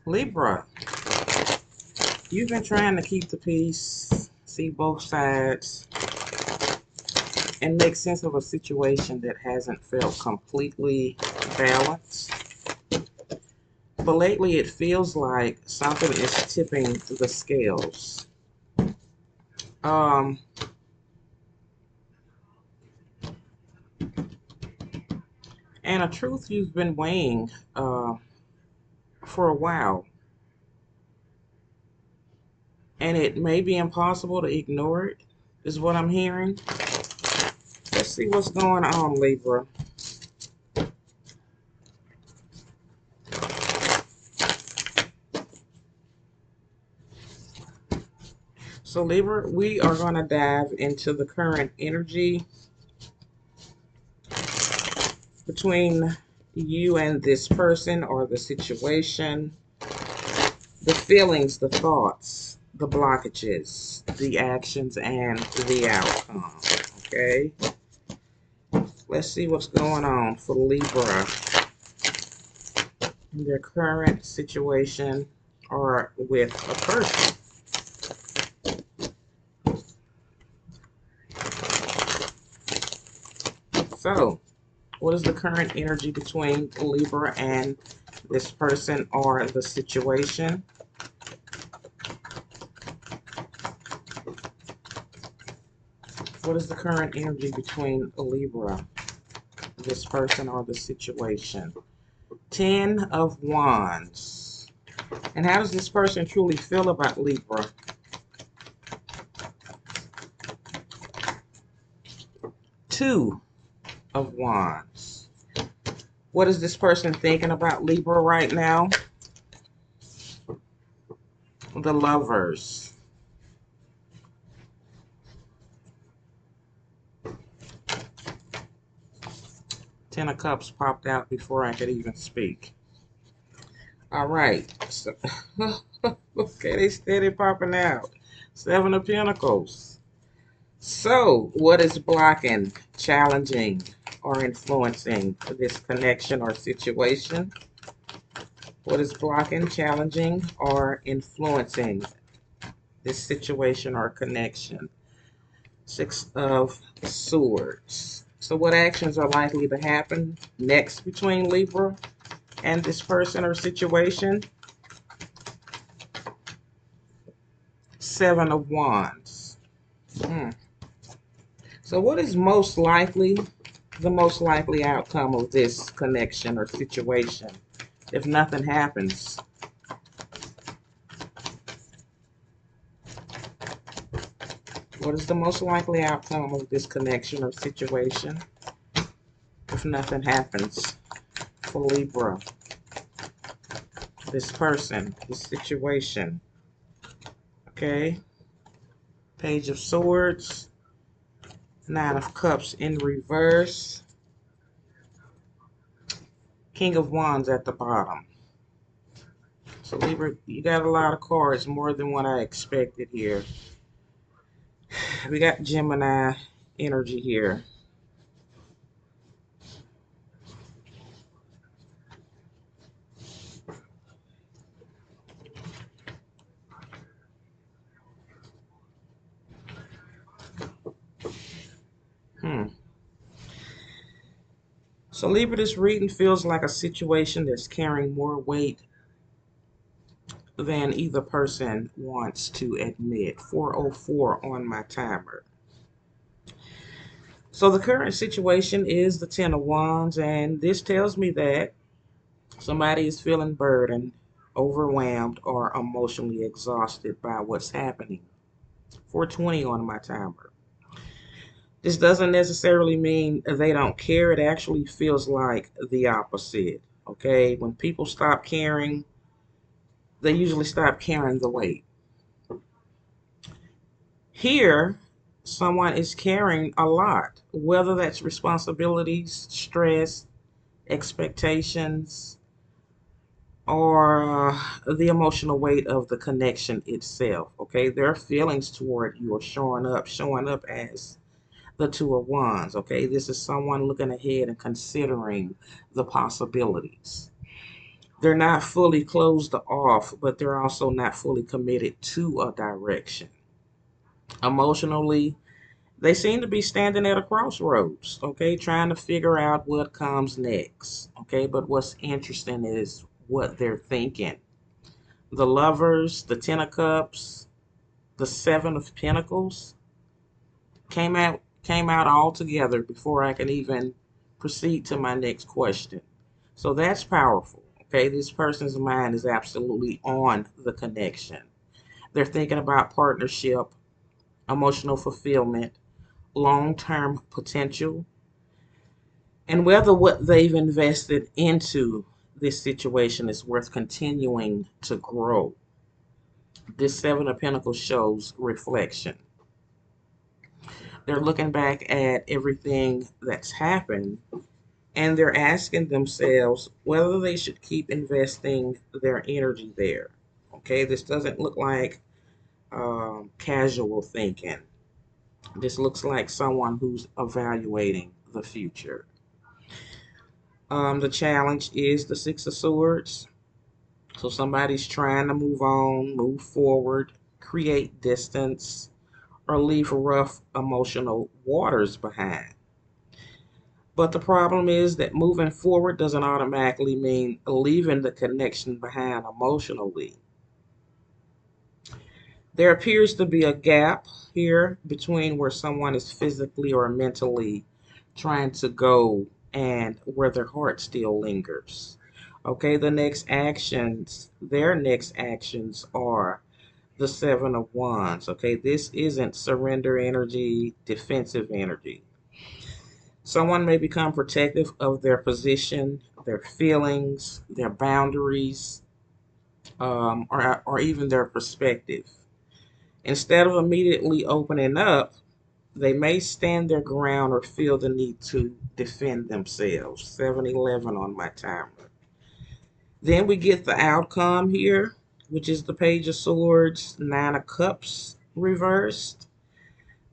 Libra, you've been trying to keep the peace, see both sides, and make sense of a situation that hasn't felt completely balanced. But lately it feels like something is tipping the scales. Um, and a truth you've been weighing for a while. And it may be impossible to ignore it, is what I'm hearing. Let's see what's going on, Libra. So, Libra, we are going to dive into the current energy between you and this person or the situation, the feelings, the thoughts, the blockages, the actions, and the outcome. Okay? Let's see what's going on for Libra in their current situation or with a person. So, what is the current energy between Libra and this person or the situation? What is the current energy between Libra, this person or the situation? 10 of Wands. And how does this person truly feel about Libra? Two of Wands. What is this person thinking about Libra right now? The Lovers. Ten of Cups popped out before I could even speak. All right. So, okay, they steady popping out. Seven of Pentacles. So, what is blocking, challenging, or influencing this connection or situation? What is blocking, challenging, or influencing this situation or connection? Six of Swords. So what actions are likely to happen next between Libra and this person or situation? Seven of Wands. So what is most likely, the most likely outcome of this connection or situation if nothing happens? What is the most likely outcome of this connection or situation if nothing happens for Libra? This person, this situation. Okay. Page of Swords. Nine of Cups in reverse. King of Wands at the bottom. So Libra, you got a lot of cards, more than what I expected here. We got Gemini energy here. So Libra, this reading feels like a situation that's carrying more weight than either person wants to admit. 404 on my timer. So the current situation is the Ten of Wands, and this tells me that somebody is feeling burdened, overwhelmed, or emotionally exhausted by what's happening. 420 on my timer. This doesn't necessarily mean they don't care. It actually feels like the opposite. Okay, when people stop caring, they usually stop carrying the weight. Here, someone is carrying a lot, whether that's responsibilities, stress, expectations, or the emotional weight of the connection itself. Okay, their feelings toward you are showing up as the Two of Wands. Okay, this is someone looking ahead and considering the possibilities. They're not fully closed off, but they're also not fully committed to a direction. Emotionally, they seem to be standing at a crossroads, okay, trying to figure out what comes next, okay? But what's interesting is what they're thinking. The Lovers, the Ten of Cups, the Seven of Pentacles came out all together before I can even proceed to my next question. So that's powerful. Okay, this person's mind is absolutely on the connection. They're thinking about partnership, emotional fulfillment, long-term potential, and whether what they've invested into this situation is worth continuing to grow. This Seven of Pentacles shows reflection. They're looking back at everything that's happened and they're asking themselves whether they should keep investing their energy there. Okay, this doesn't look like casual thinking. This looks like someone who's evaluating the future. The challenge is the Six of Swords. So somebody's trying to move on, move forward, create distance, or leave rough emotional waters behind. But the problem is that moving forward doesn't automatically mean leaving the connection behind emotionally. There appears to be a gap here between where someone is physically or mentally trying to go and where their heart still lingers. Okay, their next actions are the Seven of Wands. Okay, this isn't surrender energy, defensive energy. Someone may become protective of their position, their feelings, their boundaries, or even their perspective. Instead of immediately opening up, they may stand their ground or feel the need to defend themselves. 7-11 on my timer. Then we get the outcome here, which is the Page of Swords, Nine of Cups reversed.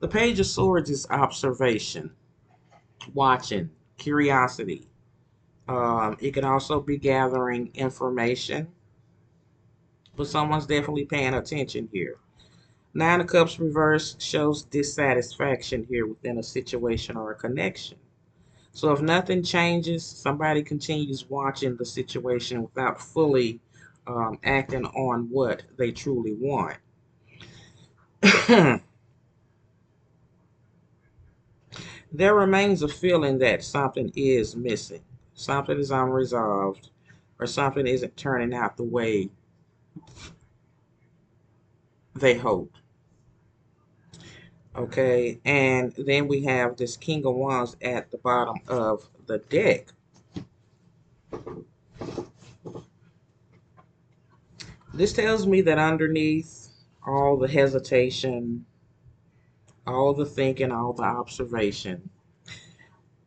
The Page of Swords is observation, watching, curiosity. It can also be gathering information, but someone's definitely paying attention here. Nine of Cups reverse shows dissatisfaction here within a situation or a connection. So if nothing changes, somebody continues watching the situation without fully acting on what they truly want. There remains a feeling that something is missing, something is unresolved, or something isn't turning out the way they hope. Okay, and then we have this King of Wands at the bottom of the deck. This tells me that underneath all the hesitation, all the thinking, all the observation,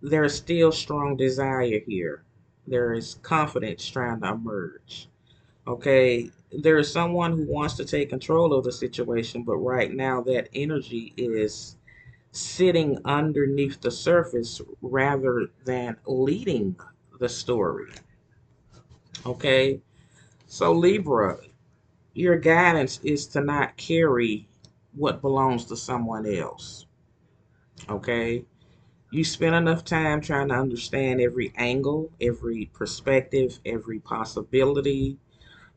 there is still strong desire here. There is confidence trying to emerge. Okay, there is someone who wants to take control of the situation, but right now that energy is sitting underneath the surface rather than leading the story. Okay, so Libra, your guidance is to not carry what belongs to someone else. Okay, you spend enough time trying to understand every angle, every perspective, every possibility.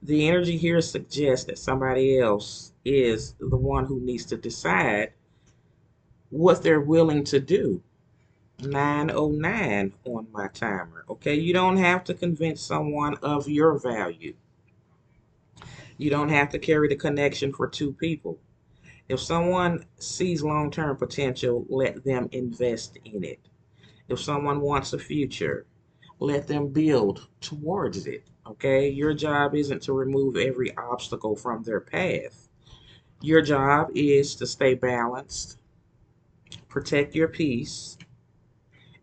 The energy here suggests that somebody else is the one who needs to decide what they're willing to do. 909 on my timer. Okay, you don't have to convince someone of your value. You don't have to carry the connection for two people. If someone sees long term potential, let them invest in it. If someone wants a future, let them build towards it. Okay, your job isn't to remove every obstacle from their path. Your job is to stay balanced, protect your peace,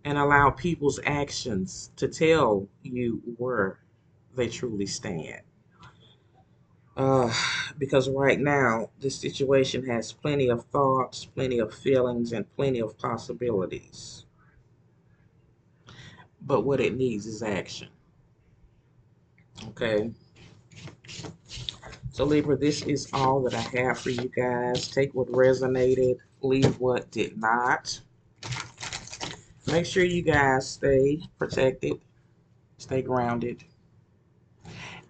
and allow people's actions to tell you where they truly stand. Uh, because right now, this situation has plenty of thoughts, plenty of feelings, and plenty of possibilities. But what it needs is action. Okay. So Libra, this is all that I have for you guys. Take what resonated, leave what did not. Make sure you guys stay protected, stay grounded,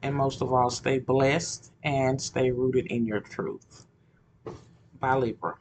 and most of all, stay blessed and stay rooted in your truth. Bye, Libra.